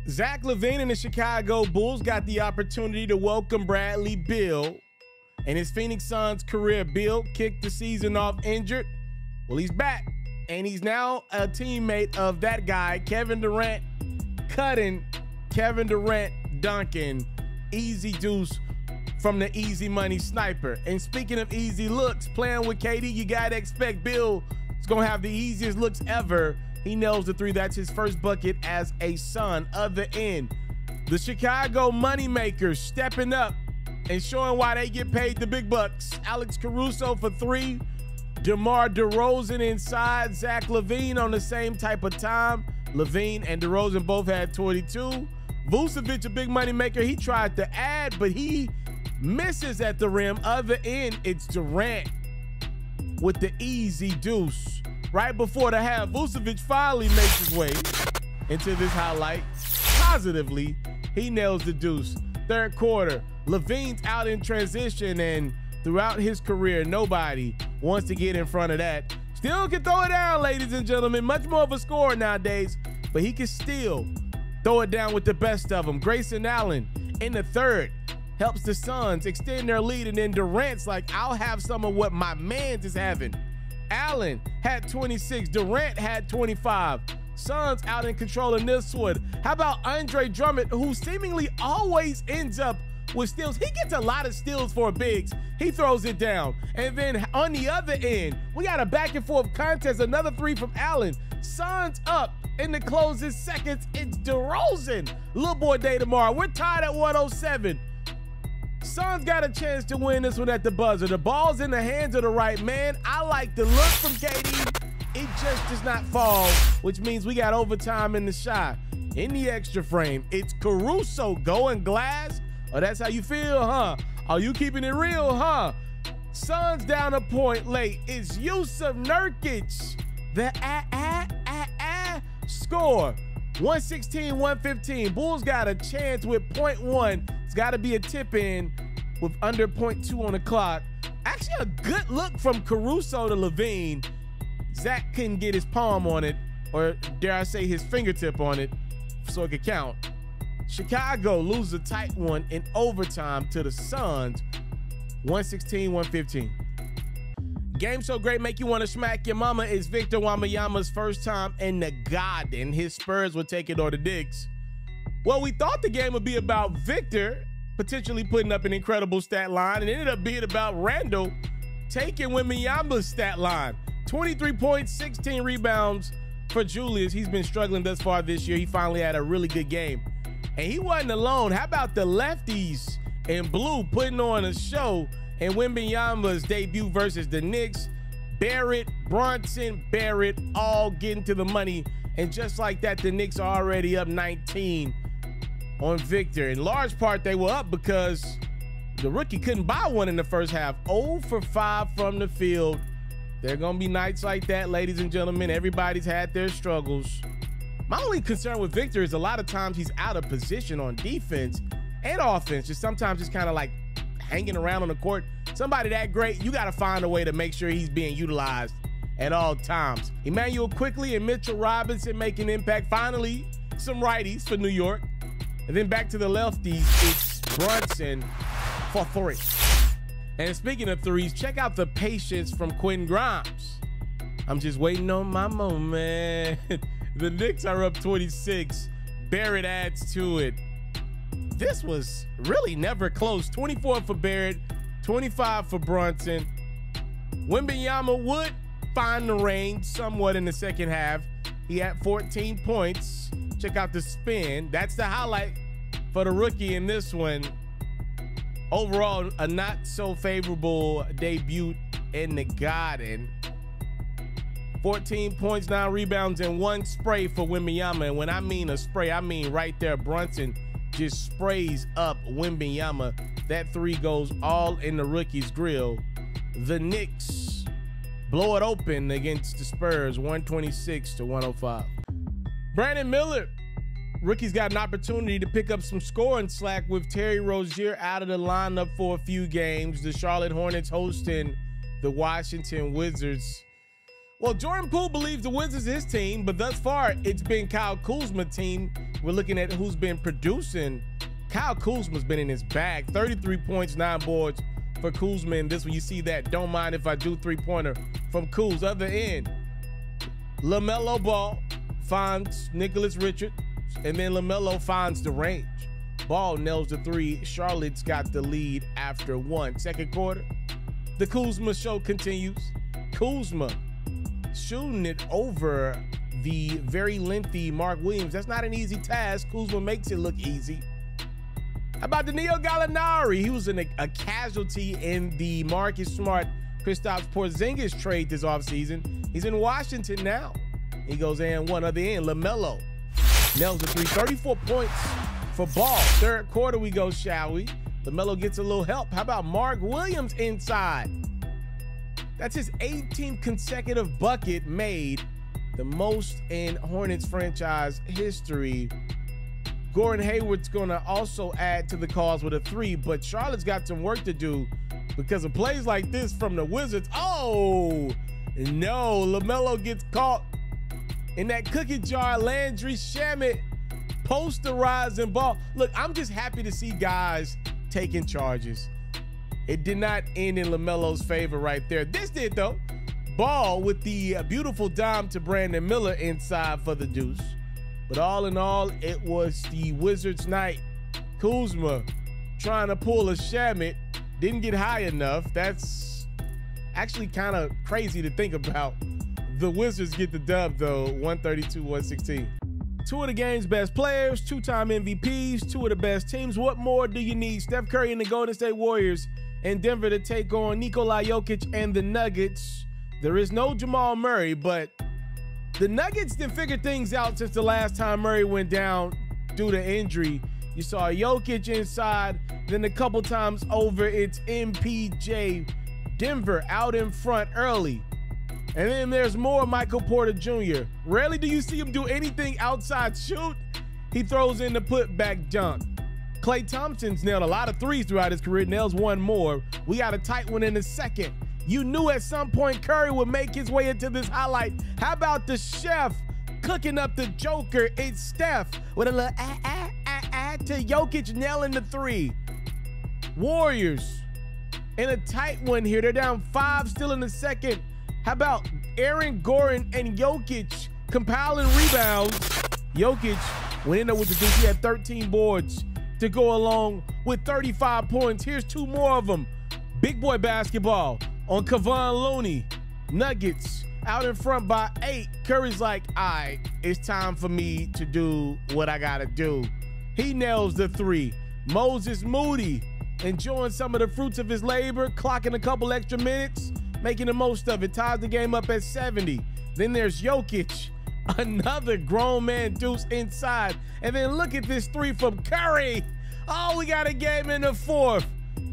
Zach LaVine and the Chicago Bulls got the opportunity to welcome Bradley Beal. In his Phoenix Suns career, Beal kicked the season off injured. Well, he's back, and he's now a teammate of that guy, Kevin Durant, cutting Kevin Durant dunking. Easy deuce from the easy money sniper. And speaking of easy looks, playing with KD, you gotta expect Bill is gonna have the easiest looks ever. He nails the three. That's his first bucket as a Sun. Other end, the Chicago Moneymakers stepping up and showing why they get paid the big bucks. Alex Caruso for three. DeMar DeRozan inside. Zach LaVine on the same type of time. LaVine and DeRozan both had 22. Vucevic, a big money maker. He tried to add, but he misses at the rim. Other end, it's Durant with the easy deuce. Right before the half, Vucevic finally makes his way into this highlight. Positively, he nails the deuce. Third quarter, LaVine's out in transition, and throughout his career, nobody wants to get in front of that. Still can throw it down, ladies and gentlemen. Much more of a scorer nowadays, but he can still throw it down with the best of them. Grayson Allen in the third helps the Suns extend their lead, and then Durant's like, I'll have some of what my man's is having. Allen had 26, Durant had 25. Suns out in control in this one. How about Andre Drummond, who seemingly always ends up with steals? He gets a lot of steals for bigs. He throws it down. And then on the other end, we got a back and forth contest. Another three from Allen. Suns up in the closing seconds. It's DeRozan. Little boy day tomorrow. We're tied at 107. Suns got a chance to win this one at the buzzer. The ball's in the hands of the right man. I like the look from KD. It just does not fall, which means we got overtime in the shot. In the extra frame, it's Caruso going glass. Oh, that's how you feel, huh? Are you keeping it real, huh? Suns down a point late. It's Yusuf Nurkic. The score. 116-115. Bulls got a chance with 0.1. It's got to be a tip in with under 0.2 on the clock. Actually, a good look from Caruso to LaVine. Zach couldn't get his palm on it, or dare I say his fingertip on it, so it could count. Chicago loses a tight one in overtime to the Suns, 116-115. Game so great, make you want to smack your mama is Victor Wembanyama's first time in the Garden. His Spurs would take it on the Knicks. Well, we thought the game would be about Victor potentially putting up an incredible stat line, and it ended up being about Randall taking Wembanyama's stat line. 23 points, 16 rebounds for Julius. He's been struggling thus far this year. He finally had a really good game. And he wasn't alone. How about the lefties in blue putting on a show in Wembanyama's debut versus the Knicks? Barrett, Brunson, Barrett all getting to the money. And just like that, the Knicks are already up 19 on Victor. In large part, they were up because the rookie couldn't buy one in the first half. 0 for 5 from the field. There are going to be nights like that, ladies and gentlemen. Everybody's had their struggles. My only concern with Victor is a lot of times he's out of position on defense and offense. Just sometimes just kind of like hanging around on the court. Somebody that great, you got to find a way to make sure he's being utilized at all times. Emmanuel Quickly and Mitchell Robinson making impact. Finally, some righties for New York. And then back to the lefties, it's Brunson for three. And speaking of threes, check out the patience from Quentin Grimes. I'm just waiting on my moment. The Knicks are up 26. Barrett adds to it. This was really never close. 24 for Barrett, 25 for Brunson. Wembanyama would find the range somewhat in the second half. He had 14 points. Check out the spin. That's the highlight for the rookie in this one. Overall, a not so favorable debut in the Garden. 14 points, 9 rebounds, and 1 spray for Wembanyama. And when I mean a spray, I mean right there. Brunson just sprays up Wembanyama. That three goes all in the rookie's grill. The Knicks blow it open against the Spurs, 126-105. Brandon Miller. Rookie's got an opportunity to pick up some scoring slack with Terry Rozier out of the lineup for a few games. The Charlotte Hornets hosting the Washington Wizards. Well, Jordan Poole believes the Wizards is his team, but thus far it's been Kyle Kuzma's team. We're looking at who's been producing. Kyle Kuzma's been in his bag. 33 points, 9 boards for Kuzma in this one. You see that. Don't mind if I do three-pointer from Kuz. Other end, LaMelo Ball finds Nicholas Richards, and then LaMelo finds the range. Ball nails the three. Charlotte's got the lead after one. Second quarter, the Kuzma show continues. Kuzma shooting it over the very lengthy Mark Williams. That's not an easy task. Kuzma makes it look easy. How about Danilo Gallinari? He was a casualty in the Marcus Smart, Kristaps Porzingis trade this offseason. He's in Washington now. He goes in one other end. LaMelo nails the three. 34 points for Ball. Third quarter we go, shall we? LaMelo gets a little help. How about Mark Williams inside? That's his 18th consecutive bucket made, the most in Hornets franchise history. Gordon Hayward's going to also add to the cause with a three, but Charlotte's got some work to do because of plays like this from the Wizards. Oh, no. LaMelo gets caught in that cookie jar. Landry Shamet posterizing Ball. Look, I'm just happy to see guys taking charges. It did not end in LaMelo's favor right there. This did, though. Ball with the beautiful dime to Brandon Miller inside for the deuce. But all in all, it was the Wizards' night. Kuzma trying to pull a Shamet. Didn't get high enough. That's actually kind of crazy to think about. The Wizards get the dub, though, 132-116. Two of the game's best players, two-time MVPs, two of the best teams. What more do you need? Steph Curry and the Golden State Warriors in Denver to take on Nikola Jokic and the Nuggets. There is no Jamal Murray, but the Nuggets didn't figure things out since the last time Murray went down due to injury. You saw Jokic inside, then a couple times over, it's MPJ. Denver out in front early. And then there's more Michael Porter Jr. Rarely do you see him do anything outside shoot. He throws in the putback jump. Klay Thompson's nailed a lot of threes throughout his career, nails one more. We got a tight one in the second. You knew at some point Curry would make his way into this highlight. How about the chef cooking up the Joker? It's Steph with a little to Jokic nailing the three. Warriors in a tight one here. They're down 5 still in the second. How about Aaron Gordon and Jokic compiling rebounds? Jokic went in there with the deuce. He had 13 boards to go along with 35 points. Here's two more of them. Big boy basketball on Kevon Looney. Nuggets out in front by 8. Curry's like, all right, it's time for me to do what I gotta do. He nails the three. Moses Moody enjoying some of the fruits of his labor, clocking a couple extra minutes, making the most of it, ties the game up at 70. Then there's Jokic, another grown man deuce inside. And then look at this three from Curry. Oh, we got a game in the fourth.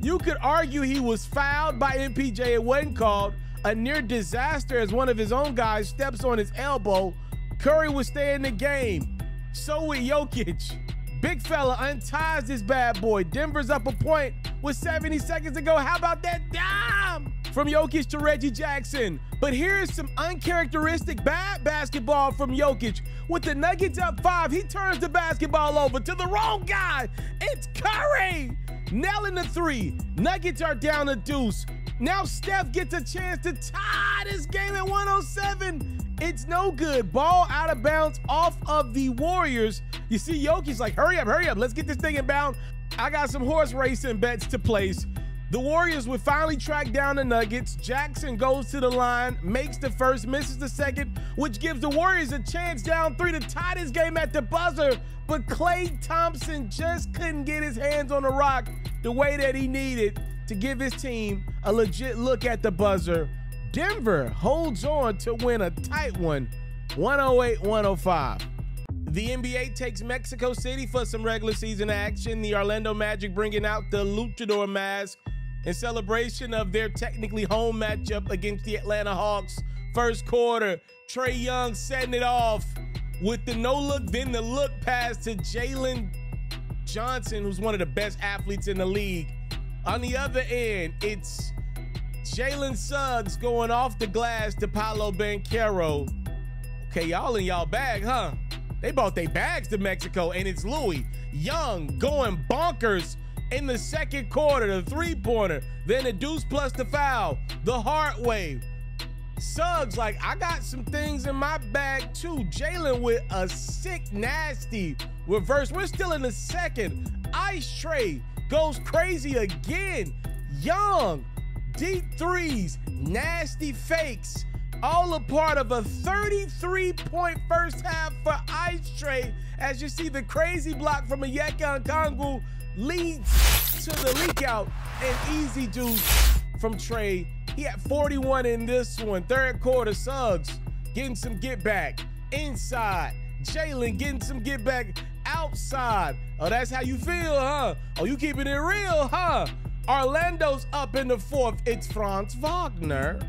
You could argue he was fouled by MPJ. It wasn't called. A near disaster as one of his own guys steps on his elbow. Curry would stay in the game. So with Jokic. Big fella unties this bad boy. Denver's up a point with 70 seconds to go. How about that dime from Jokic to Reggie Jackson? But here's some uncharacteristic bad basketball from Jokic. With the Nuggets up 5, he turns the basketball over to the wrong guy. It's Curry nailing the three. Nuggets are down a deuce. Now Steph gets a chance to tie this game at 107. It's no good. Ball out of bounds off of the Warriors. You see Jokic's like, hurry up, let's get this thing in bound. I got some horse racing bets to place. The Warriors would finally track down the Nuggets. Jackson goes to the line, makes the first, misses the second, which gives the Warriors a chance down 3 to tie this game at the buzzer. But Klay Thompson just couldn't get his hands on the rock the way that he needed to give his team a legit look at the buzzer. Denver holds on to win a tight one, 108-105. The NBA takes Mexico City for some regular season action. The Orlando Magic bringing out the luchador mask in celebration of their technically home matchup against the Atlanta Hawks. First quarter, Trae Young setting it off with the no-look, then the look pass to Jalen Johnson, who's one of the best athletes in the league. On the other end, it's Jalen Suggs going off the glass to Paolo Banchero. Okay, y'all in y'all bag, huh? They bought their bags to Mexico, and it's Louis Young going bonkers in the second quarter, the three-pointer, then the deuce plus the foul, the heart wave. Suggs like, I got some things in my bag too. Jalen with a sick, nasty reverse. We're still in the second. Ice tray goes crazy again. Young, deep threes, nasty fakes, all a part of a 33-point first half for Ice Tray. As you see, the crazy block from EJECTION leads to the leak out, and easy deuce from Trey. He had 41 in this one. Third quarter, Suggs getting some get back inside. Jalen getting some get back outside. Oh, that's how you feel, huh? Oh, you keeping it real, huh? Orlando's up in the fourth. It's Franz Wagner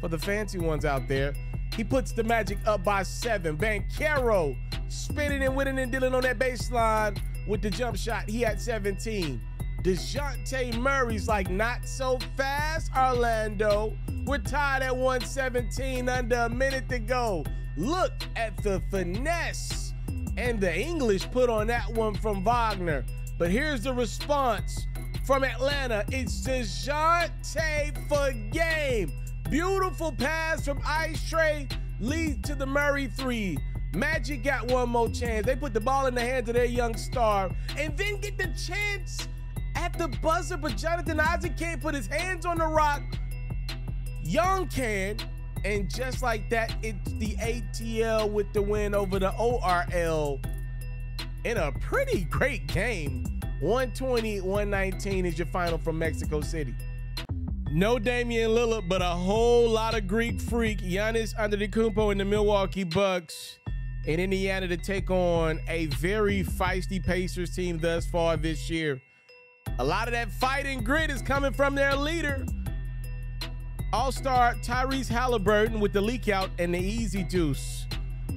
for the fancy ones out there. He puts the Magic up by 7. Banchero spinning and winning and dealing on that baseline with the jump shot. He had 17. DeJounte Murray's like, not so fast, Orlando. We're tied at 117, under a minute to go. Look at the finesse and the English put on that one from Wagner. But here's the response from Atlanta. It's DeJounte for game. Beautiful pass from Ice Tray leads to the Murray three. Magic got one more chance. They put the ball in the hands of their young star and then get the chance at the buzzer, but Jonathan Isaac can't put his hands on the rock. Young can, and just like that, it's the ATL with the win over the ORL in a pretty great game. 120-119 is your final from Mexico City. No Damian Lillard, but a whole lot of Greek freak. Giannis Antetokounmpo and the Milwaukee Bucks in Indiana to take on a very feisty Pacers team thus far this year. A lot of that fight and grit is coming from their leader, All-Star Tyrese Halliburton with the leak out and the easy deuce.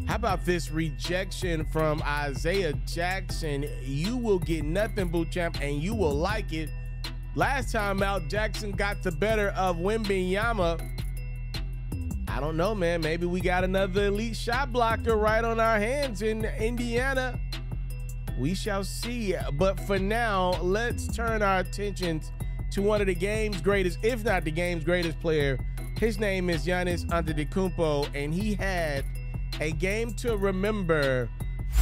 How about this rejection from Isaiah Jackson? You will get nothing, boot champ, and you will like it. Last time out, Jackson got the better of Wemby. I don't know, man. Maybe we got another elite shot blocker right on our hands in Indiana. We shall see. But for now, let's turn our attentions to one of the game's greatest, if not the game's greatest player. His name is Giannis Antetokounmpo, and he had a game to remember.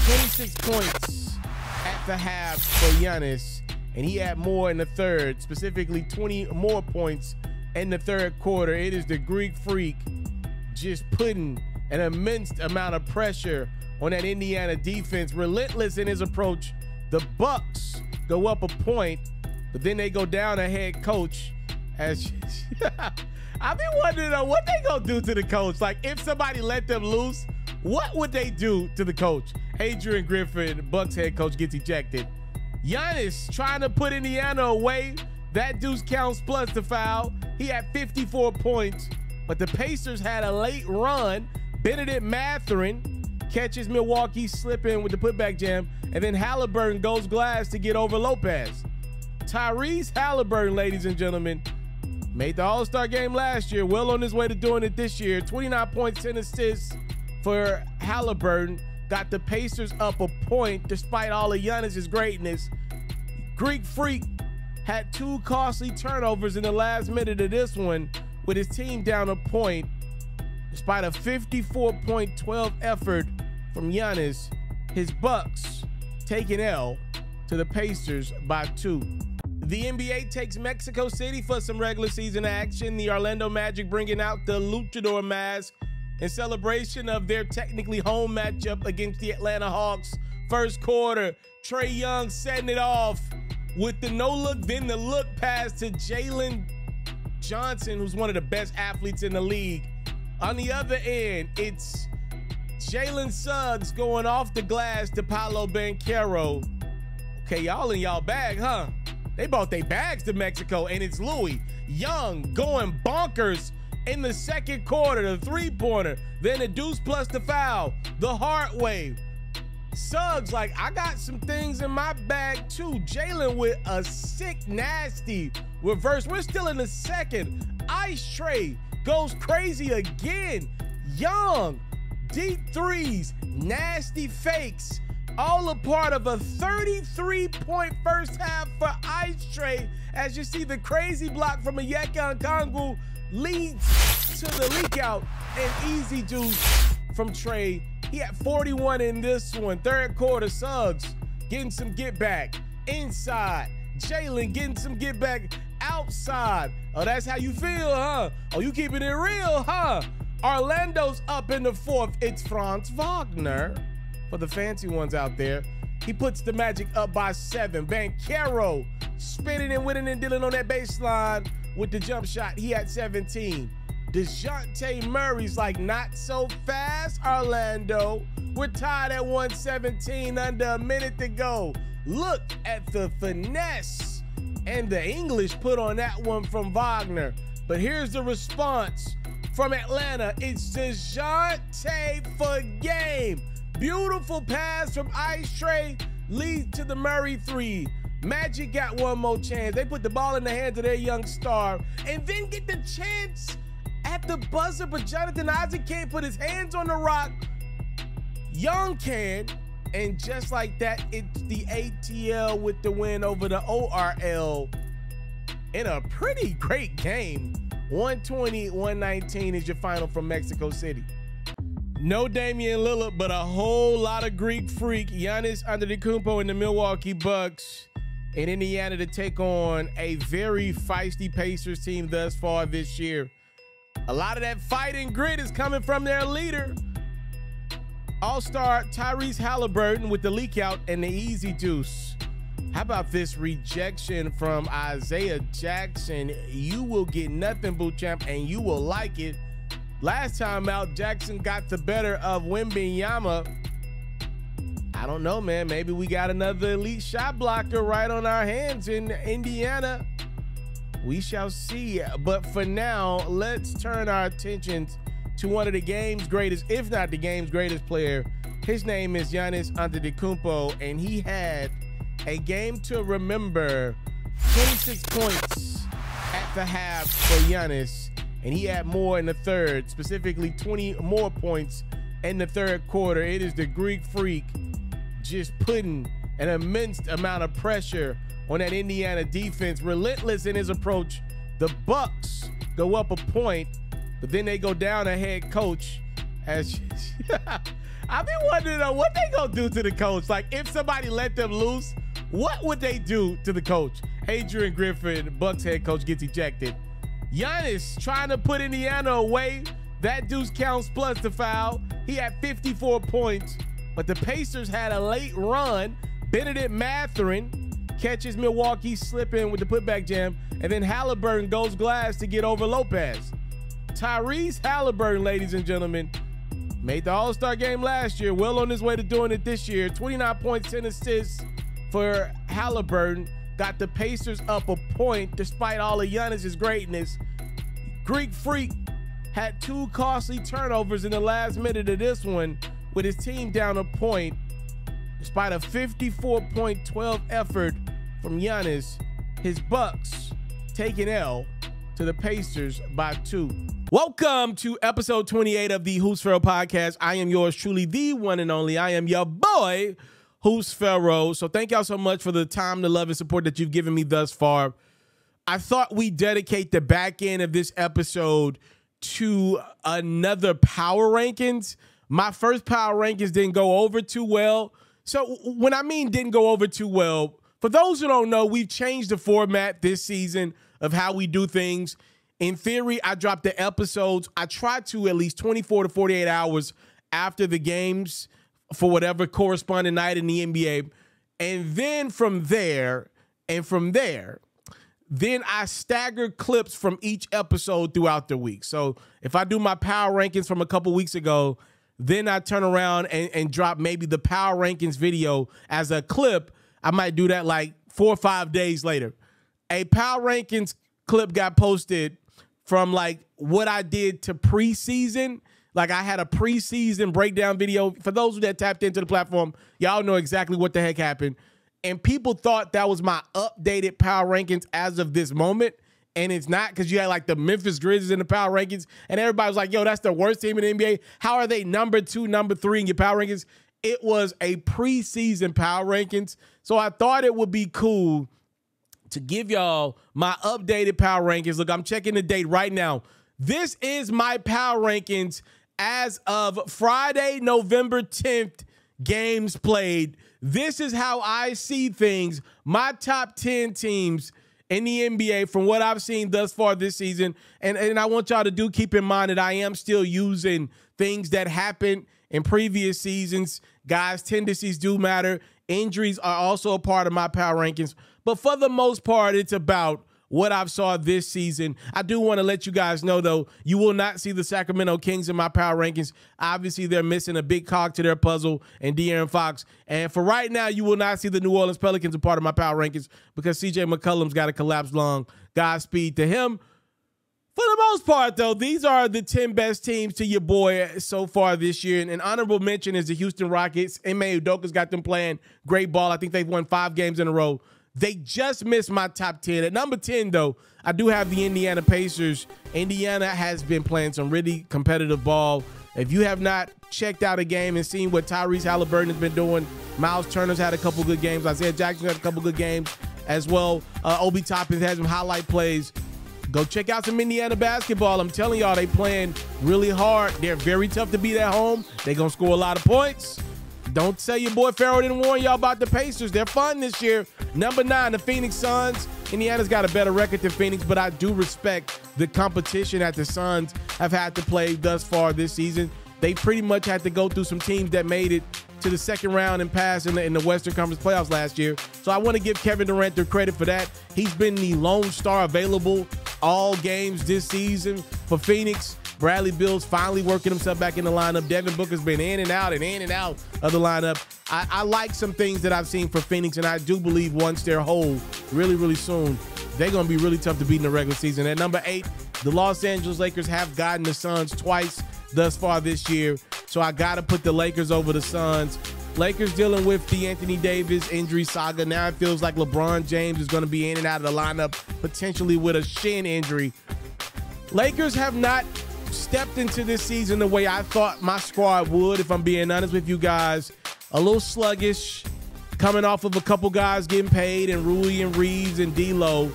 26 points at the half for Giannis, and he had more in the third, specifically 20 more points in the third quarter. It is the Greek freak just putting an immense amount of pressure on that Indiana defense, relentless in his approach. The Bucks go up a point, but then they go down a head coach. As I've been wondering what they gonna do to the coach. Like, if somebody let them loose, what would they do to the coach? Adrian Griffin, Bucks head coach, gets ejected. Giannis trying to put Indiana away. That deuce counts plus the foul. He had 54 points, but the Pacers had a late run. Benedict Mathurin catches Milwaukee slipping with the putback jam, and then Halliburton goes glass to get over Lopez. Tyrese Halliburton, ladies and gentlemen, made the All-Star game last year, well on his way to doing it this year. 29 points, 10 assists for Halliburton. Got the Pacers up a point despite all of Giannis's greatness. Greek freak had 2 costly turnovers in the last minute of this one with his team down a point. Despite a 54-point-12 effort from Giannis, his Bucks take an L to the Pacers by 2. The NBA takes Mexico City for some regular season action. The Orlando Magic bringing out the luchador mask in celebration of their technically home matchup against the Atlanta Hawks. First quarter, Trae Young setting it off with the no-look, then the look pass to Jalen Johnson, who's one of the best athletes in the league. On the other end, it's Jalen Suggs going off the glass to Paolo Banchero. Okay, y'all in y'all bag, huh? They bought their bags to Mexico, and it's Louis Young going bonkers in the second quarter, the three-pointer, then the deuce plus the foul, the heart wave. Suggs like, I got some things in my bag too. Jalen with a sick, nasty reverse. We're still in the second. Ice Tray goes crazy again. Young, deep threes, nasty fakes, all a part of a 33-point first half for Ice Tray. As you see, the crazy block from EJECTION leads to the leak out, and easy juice from Trey. He had 41 in this one. Third quarter, Suggs getting some get back inside. Jalen getting some get back outside. Oh, that's how you feel, huh? Oh, you keeping it real, huh? Orlando's up in the fourth. It's Franz Wagner for the fancy ones out there. He puts the Magic up by 7. Banchero spinning and winning and dealing on that baseline with the jump shot. He had 17. DeJounte Murray's like, not so fast, Orlando. We're tied at 117, under a minute to go. Look at the finesse and the English put on that one from Wagner. But here's the response from Atlanta. It's DeJounte for game. Beautiful pass from Ice Tray leads to the Murray 3. Magic got one more chance. They put the ball in the hands of their young star and then get the chance at the buzzer, but Jonathan Isaac can't put his hands on the rock. Young can, and just like that, it's the ATL with the win over the ORL in a pretty great game. 120-119 is your final from Mexico City. No Damian Lillard, but a whole lot of Greek freak. Giannis Antetokounmpo and the Milwaukee Bucks in Indiana to take on a very feisty Pacers team thus far this year. A lot of that fight and grit is coming from their leader, All-Star Tyrese Halliburton, with the leak out and the easy juice. How about this rejection from Isaiah Jackson? You will get nothing, boot champ, and you will like it. Last time out, Jackson got the better of Wemby. I don't know, man. Maybe we got another elite shot blocker right on our hands in Indiana. We shall see. But for now, let's turn our attentions to one of the game's greatest, if not the game's greatest player. His name is Giannis Antetokounmpo, and he had a game to remember. 26 points at the half for Giannis. And he had more in the third, specifically 20 more points in the third quarter. It is the Greek freak just putting an immense amount of pressure on that Indiana defense, relentless in his approach. The Bucks go up a point, but then they go down a head coach. As I've been wondering what they gonna do to the coach. Like, if somebody let them loose, what would they do to the coach? Adrian Griffin, Bucks head coach, gets ejected. Giannis trying to put Indiana away. That deuce counts plus the foul. He had 54 points, but the Pacers had a late run. Benedict Mathurin catches Milwaukee slipping with the putback jam, and then Halliburton goes glass to get over Lopez. Tyrese Halliburton, ladies and gentlemen, made the All-Star game last year, well on his way to doing it this year. 29 points, 10 assists for Halliburton. Got the Pacers up a point despite all of Giannis' greatness. Greek freak had 2 costly turnovers in the last minute of this one with his team down a point. Despite a 54-point-12 effort from Giannis, his Bucks take an L to the Pacers by 2. Welcome to episode 28 of the Who's Ferro podcast. I am yours truly, the one and only. I am your boy, Who's Ferro. So thank y'all so much for the time, the love, and support that you've given me thus far. I thought we'd dedicate the back end of this episode to another power rankings. My first power rankings didn't go over too well. So when I mean didn't go over too well, for those who don't know, we've changed the format this season of how we do things. In theory, I drop the episodes. I try to at least 24 to 48 hours after the games for whatever corresponding night in the NBA. And then from there, then I stagger clips from each episode throughout the week. So if I do my power rankings from a couple weeks ago, then I turn around and drop maybe the power rankings video as a clip. I might do that like 4 or 5 days later. A power rankings clip got posted from like what I did to preseason. Like, I had a preseason breakdown video. For those that tapped into the platform, y'all know exactly what the heck happened. And people thought that was my updated power rankings as of this moment. and it's not, because you had like the Memphis Grizzlies in the power rankings, and everybody was like, yo, that's the worst team in the NBA. How are they number 2, number 3 in your power rankings? It was a preseason power rankings, so I thought it would be cool to give y'all my updated power rankings. Look, I'm checking the date right now. This is my power rankings as of Friday, November 10th, games played. This is how I see things. My top 10 teams in the NBA from what I've seen thus far this season. And I want y'all to keep in mind that I am still using things that happened in previous seasons. Guys, tendencies do matter. Injuries are also a part of my power rankings. But for the most part, it's about what I've saw this season. I do want to let you guys know, though, you will not see the Sacramento Kings in my power rankings. Obviously, they're missing a big cog to their puzzle and De'Aaron Fox. And for right now, you will not see the New Orleans Pelicans a part of my power rankings because C.J. McCollum's got to collapse long. Godspeed to him. For the most part, though, these are the 10 best teams to your boy so far this year. And an honorable mention is the Houston Rockets. Ime Udoka's got them playing great ball. I think they've won 5 games in a row. They just missed my top 10. At number 10, though, I do have the Indiana Pacers. Indiana has been playing some really competitive ball. If you have not checked out a game and seen what Tyrese Halliburton has been doing, Miles Turner's had a couple good games. Isaiah Jackson had a couple good games as well. Obi Toppin has some highlight plays. Go check out some Indiana basketball. I'm telling y'all, they playing really hard. They're very tough to beat at home. They're going to score a lot of points. Don't say your boy Ferro didn't warn y'all about the Pacers. They're fun this year. Number 9, the Phoenix Suns. Indiana's got a better record than Phoenix, but I do respect the competition that the Suns have had to play thus far this season. They pretty much had to go through some teams that made it to the second round and pass in the Western Conference playoffs last year. So I want to give Kevin Durant the credit for that. He's been the lone star available all games this season for Phoenix. Bradley Beal's finally working himself back in the lineup. Devin Booker's been in and out of the lineup. I like some things that I've seen for Phoenix, and I do believe once they're whole really, really soon, they're going to be really tough to beat in the regular season. At number 8, the Los Angeles Lakers have gotten the Suns twice thus far this year, so I got to put the Lakers over the Suns. Lakers dealing with the Anthony Davis injury saga. Now it feels like LeBron James is going to be in and out of the lineup, potentially with a shin injury. Lakers have not stepped into this season the way I thought my squad would, if I'm being honest with you guys. A little sluggish, coming off of a couple guys getting paid, and Rui and Reeves and D'Lo.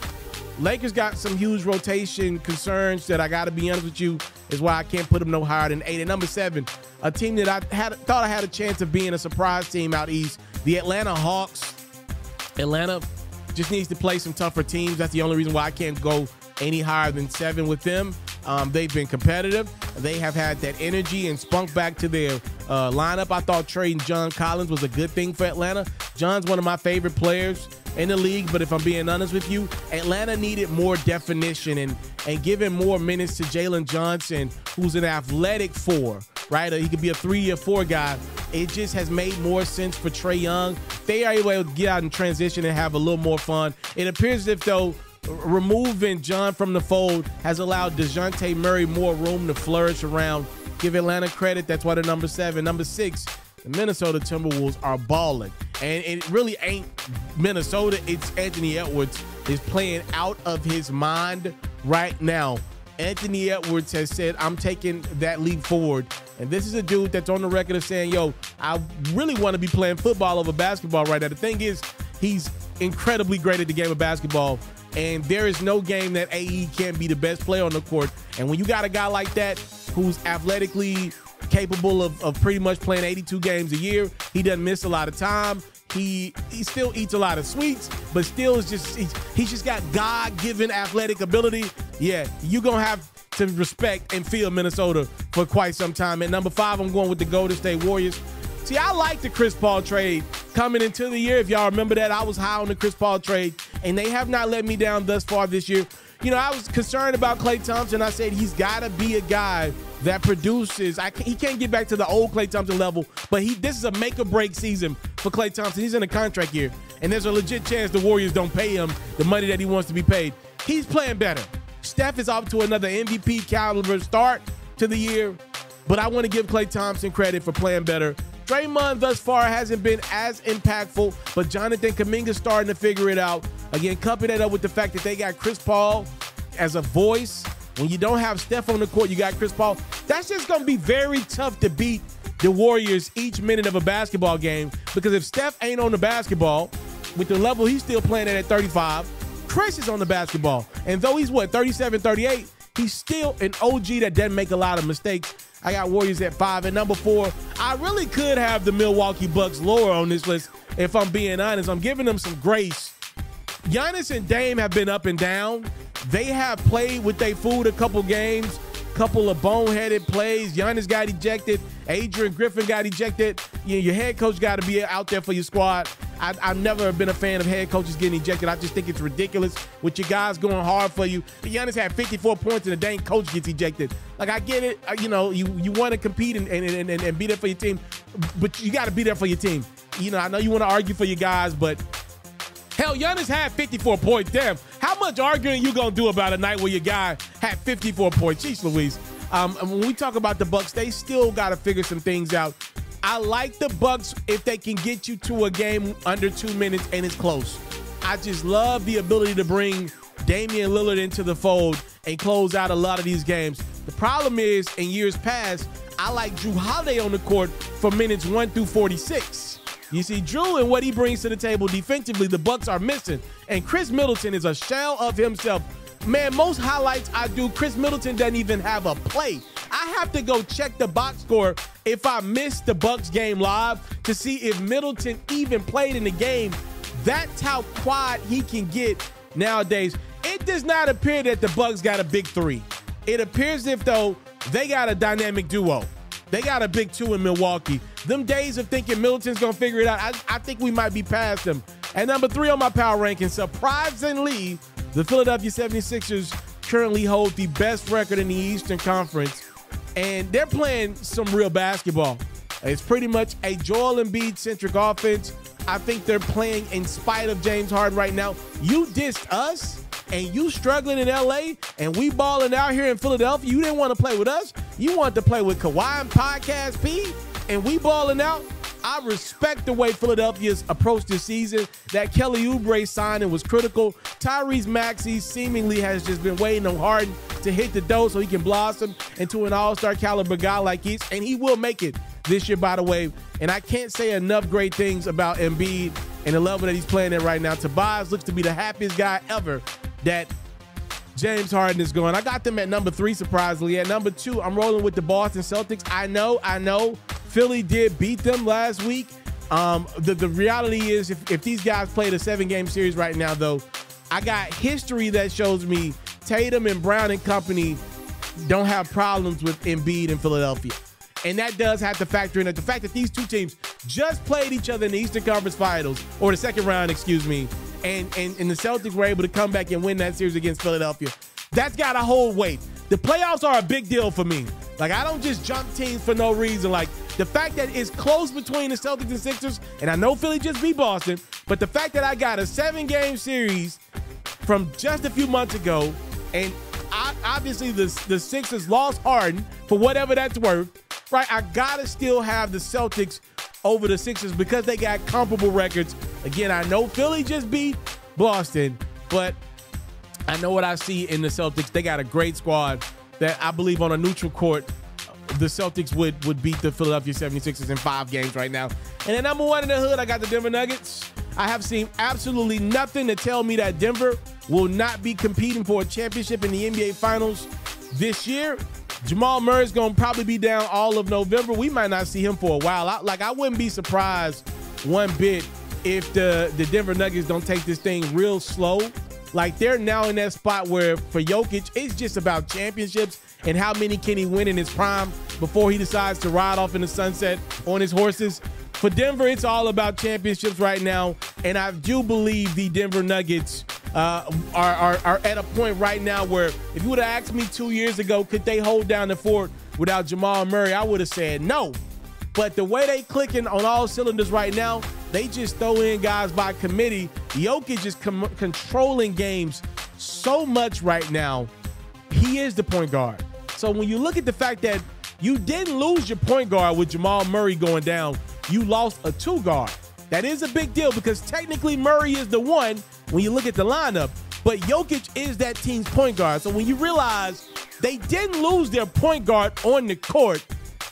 Lakers got some huge rotation concerns that I got to be honest with you is why I can't put them no higher than 8. At number 7, a team that I thought I had a chance of being a surprise team out east, the Atlanta Hawks. Atlanta just needs to play some tougher teams. That's the only reason why I can't go any higher than 7 with them. They've been competitive. They have had that energy and spunk back to their lineup. I thought trading John Collins was a good thing for Atlanta. John's one of my favorite players in the league, but if I'm being honest with you, Atlanta needed more definition and giving more minutes to Jalen Johnson, who's an athletic 4, right? He could be a 3 or 4 guy. It just has made more sense for Trae Young. They are able to get out and transition and have a little more fun. It appears as if, though, removing John from the fold has allowed DeJounte Murray more room to flourish around. Give Atlanta credit. That's why they're number 7. Number 6, the Minnesota Timberwolves are balling. And it really ain't Minnesota. It's Anthony Edwards is playing out of his mind right now. Anthony Edwards has said, I'm taking that leap forward. And this is a dude that's on the record of saying, yo, I really want to be playing football over basketball right now. The thing is, he's incredibly great at the game of basketball. And there is no game that AE can't be the best player on the court. And when you got a guy like that who's athletically capable of pretty much playing 82 games a year, he doesn't miss a lot of time. He still eats a lot of sweets, but still is just he's just got God-given athletic ability. Yeah, you're going to have to respect and feel Minnesota for quite some time. At number 5, I'm going with the Golden State Warriors. See, I like the Chris Paul trade coming into the year. If y'all remember that, I was high on the Chris Paul trade, and they have not let me down thus far this year. You know, I was concerned about Klay Thompson. I said he's got to be a guy that produces. He can't get back to the old Klay Thompson level, but this is a make-or-break season for Klay Thompson. He's in a contract year, and there's a legit chance the Warriors don't pay him the money that he wants to be paid. He's playing better. Steph is off to another MVP caliber start to the year, but I want to give Klay Thompson credit for playing better. Draymond thus far hasn't been as impactful, but Jonathan Kuminga's starting to figure it out. Again, couple that up with the fact that they got Chris Paul as a voice. When you don't have Steph on the court, you got Chris Paul. That's just going to be very tough to beat the Warriors each minute of a basketball game, because if Steph ain't on the basketball with the level he's still playing at 35, Chris is on the basketball. And though he's, 37, 38, he's still an OG that doesn't make a lot of mistakes. I got Warriors at 5. And number 4, I really could have the Milwaukee Bucks lower on this list if I'm being honest. I'm giving them some grace. Giannis and Dame have been up and down. They have played with their food a couple games, couple of boneheaded plays. Giannis got ejected. Adrian Griffin got ejected. You know, your head coach got to be out there for your squad. I've never been a fan of head coaches getting ejected. I just think it's ridiculous with your guys going hard for you. Giannis had 54 points and the dang coach gets ejected. Like, I get it. You know, you want to compete and be there for your team, but you got to be there for your team. You know, I know you want to argue for your guys, but hell, Giannis had 54 points. Damn, how much arguing you gonna do about a night where your guy had 54 points? Jeez Louise. When we talk about the Bucks, they still got to figure some things out. I like the Bucks if they can get you to a game under 2 minutes and it's close. I just love the ability to bring Damian Lillard into the fold and close out a lot of these games. The problem is, in years past, I like Jrue Holiday on the court for minutes 1 through 46. You see, Jrue and what he brings to the table defensively, the Bucks are missing. And Chris Middleton is a shell of himself. Man, most highlights I do, Chris Middleton doesn't even have a play. I have to go check the box score if I missed the Bucks game live to see if Middleton even played in the game. That's how quiet he can get nowadays. It does not appear that the Bucks got a big 3. It appears as if, though, they got a dynamic duo. They got a big 2 in Milwaukee. Them days of thinking Middleton's going to figure it out, I think we might be past them. And number 3 on my power ranking, surprisingly, the Philadelphia 76ers currently hold the best record in the Eastern Conference, and they're playing some real basketball. It's pretty much a Joel Embiid-centric offense. I think they're playing in spite of James Harden right now. You dissed us, and you struggling in L.A., and we balling out here in Philadelphia. You didn't want to play with us. You wanted to play with Kawhi and Podcast P, and we balling out. I respect the way Philadelphia's approached this season. That Kelly Oubre signing was critical. Tyrese Maxey seemingly has just been waiting on Harden to hit the dough so he can blossom into an all-star caliber guy like he's, and he will make it this year, by the way. And I can't say enough great things about Embiid and the level that he's playing at right now. Tobias looks to be the happiest guy ever that James Harden is going. I got them at number 3, surprisingly. At number 2, I'm rolling with the Boston Celtics. I know. Philly did beat them last week. The reality is, if these guys played a 7-game series right now, though, I got history that shows me Tatum and Brown and company don't have problems with Embiid in Philadelphia. And that does have to factor in the fact that these two teams just played each other in the Eastern Conference Finals, or the second round, excuse me, and the Celtics were able to come back and win that series against Philadelphia. That's got to hold weight. The playoffs are a big deal for me. Like, I don't just jump teams for no reason. Like, the fact that it's close between the Celtics and Sixers, and I know Philly just beat Boston, but the fact that I got a 7-game series from just a few months ago, and obviously the Sixers lost Harden for whatever that's worth, right? I got to still have the Celtics over the Sixers because they got comparable records. Again, I know Philly just beat Boston, but I know what I see in the Celtics. They got a great squad that I believe on a neutral court, the Celtics would beat the Philadelphia 76ers in 5 games right now. And then number 1 in the hood, I got the Denver Nuggets. I have seen absolutely nothing to tell me that Denver will not be competing for a championship in the NBA Finals this year. Jamal Murray's going to probably be down all of November. We might not see him for a while. I wouldn't be surprised one bit if the Denver Nuggets don't take this thing real slow. Like, they're now in that spot where for Jokic, it's just about championships and how many can he win in his prime before he decides to ride off in the sunset on his horses. For Denver, it's all about championships right now, and I do believe the Denver Nuggets are at a point right now where if you would have asked me 2 years ago, could they hold down the fort without Jamal Murray, I would have said no. But the way they clicking on all cylinders right now, they just throw in guys by committee. Jokic is controlling games so much right now. He is the point guard. So when you look at the fact that you didn't lose your point guard with Jamal Murray going down, you lost a 2 guard. That is a big deal because technically Murray is the one when you look at the lineup. but Jokic is that team's point guard. So when you realize they didn't lose their point guard on the court,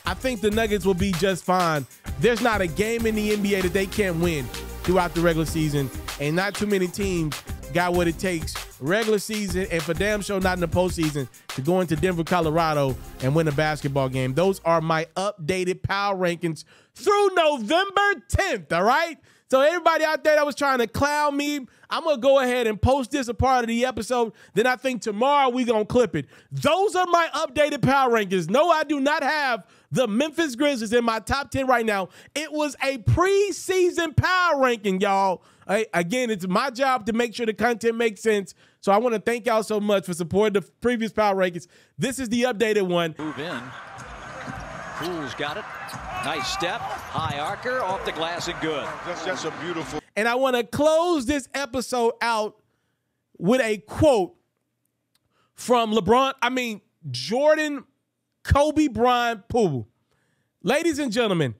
I think the Nuggets will be just fine. There's not a game in the NBA that they can't win throughout the regular season, and not too many teams got what it takes regular season and for damn sure not in the postseason to go into Denver, Colorado and win a basketball game. Those are my updated power rankings through November 10th, all right? So everybody out there that was trying to clown me, I'm going to go ahead and post this a part of the episode. Then I think tomorrow we going to clip it. Those are my updated power rankings. No, I do not have the Memphis Grizzlies in my top 10 right now. It was a preseason power ranking, y'all. Again, it's my job to make sure the content makes sense. So I want to thank y'all so much for supporting the previous power rankings. This is the updated one. Move in. Poole's got it. Nice step. High arcer off the glass and good. That's a beautiful. And I want to close this episode out with a quote from Jordan, Kobe Bryant, Poole. Ladies and gentlemen,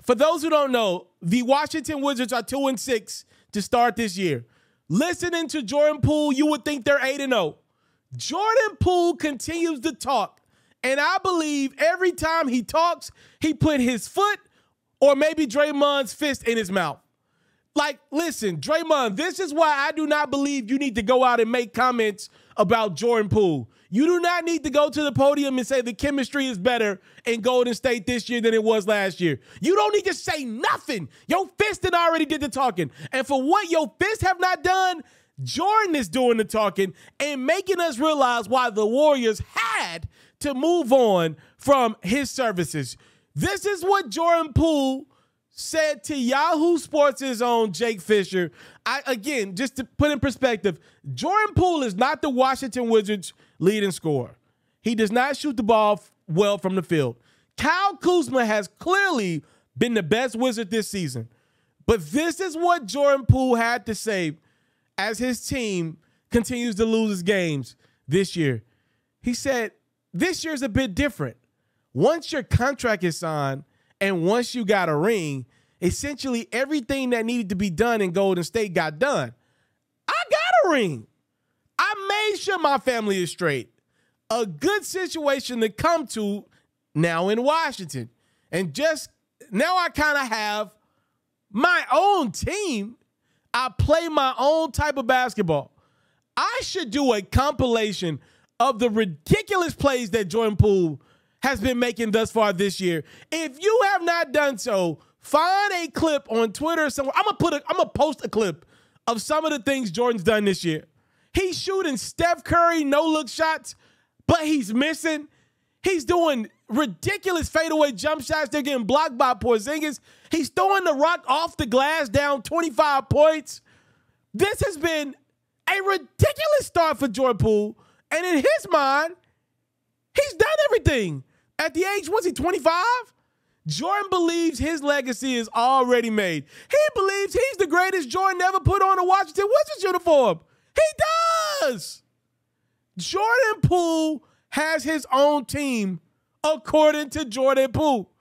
for those who don't know, the Washington Wizards are 2-6 to start this year. Listening to Jordan Poole, you would think they're 8-0. Jordan Poole continues to talk. And I believe every time he talks, he put his foot or maybe Draymond's fist in his mouth. Like, listen, Draymond, this is why I do not believe you need to go out and make comments about Jordan Poole. You do not need to go to the podium and say the chemistry is better in Golden State this year than it was last year. You don't need to say nothing. Your fist had already did the talking. And for what your fists have not done, Jordan is doing the talking and making us realize why the Warriors had to move on from his services. This is what Jordan Poole said to Yahoo Sports' own Jake Fisher. Again, just to put in perspective, Jordan Poole is not the Washington Wizards' leading scorer. He does not shoot the ball well from the field. Kyle Kuzma has clearly been the best Wizard this season. But this is what Jordan Poole had to say as his team continues to lose his games this year. He said, this year's a bit different. Once your contract is signed and once you got a ring, essentially everything that needed to be done in Golden State got done. I got a ring. I made sure my family is straight. A good situation to come to now in Washington. And just now I kind of have my own team. I play my own type of basketball. I should do a compilation of the ridiculous plays that Jordan Poole has been making thus far this year. If you have not done so, find a clip on Twitter somewhere. I'm gonna post a clip of some of the things Jordan's done this year. He's shooting Steph Curry no-look shots, but he's missing. He's doing ridiculous fadeaway jump shots. They're getting blocked by Porzingis. He's throwing the rock off the glass down 25 points. This has been a ridiculous start for Jordan Poole. And in his mind, he's done everything. At the age, was he 25? Jordan believes his legacy is already made. He believes he's the greatest Jordan ever put on a Washington Wizards uniform. He does. Jordan Poole has his own team, according to Jordan Poole.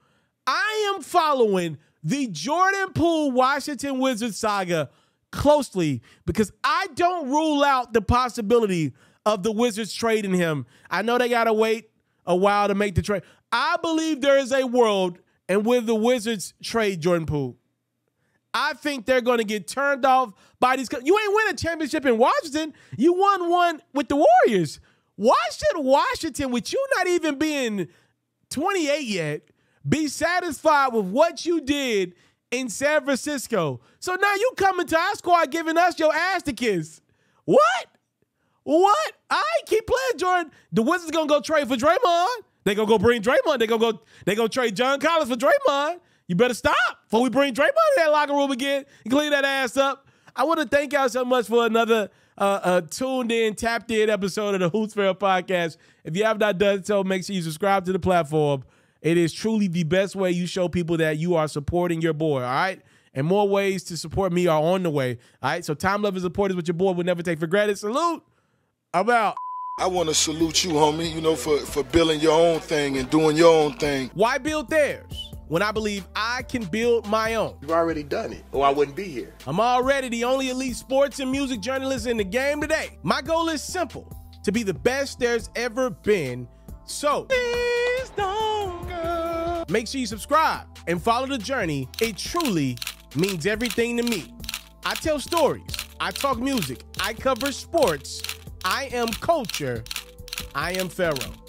I am following the Jordan Poole Washington Wizards saga closely because I don't rule out the possibility of the Wizards trading him. I know they got to wait a while to make the trade. I believe there is a world in which the Wizards trade Jordan Poole. I think they're going to get turned off by these. You ain't win a championship in Washington. You won one with the Warriors. Why should Washington, with you not even being 28 yet, be satisfied with what you did in San Francisco? So now you coming to our squad giving us your ass to kiss. What? What? I keep playing, Jordan. The Wizards going to go trade for Draymond. They going to go bring Draymond. They going to trade John Collins for Draymond. You better stop before we bring Draymond in that locker room again and clean that ass up. I want to thank y'all so much for another tuned in, tapped in episode of the Hoops Ferro podcast. If you have not done so, make sure you subscribe to the platform. It is truly the best way you show people that you are supporting your boy, all right? And more ways to support me are on the way, all right? So time, love, and support is what your boy would never take for granted. Salute. I'm out. I want to salute you, homie, you know, for building your own thing and doing your own thing. Why build theirs? when I believe I can build my own. You've already done it, or I wouldn't be here. I'm already the only elite sports and music journalist in the game today. My goal is simple, to be the best there's ever been. So, please don't go. Make sure you subscribe and follow the journey. It truly means everything to me. I tell stories, I talk music, I cover sports, I am culture, I am Ferro.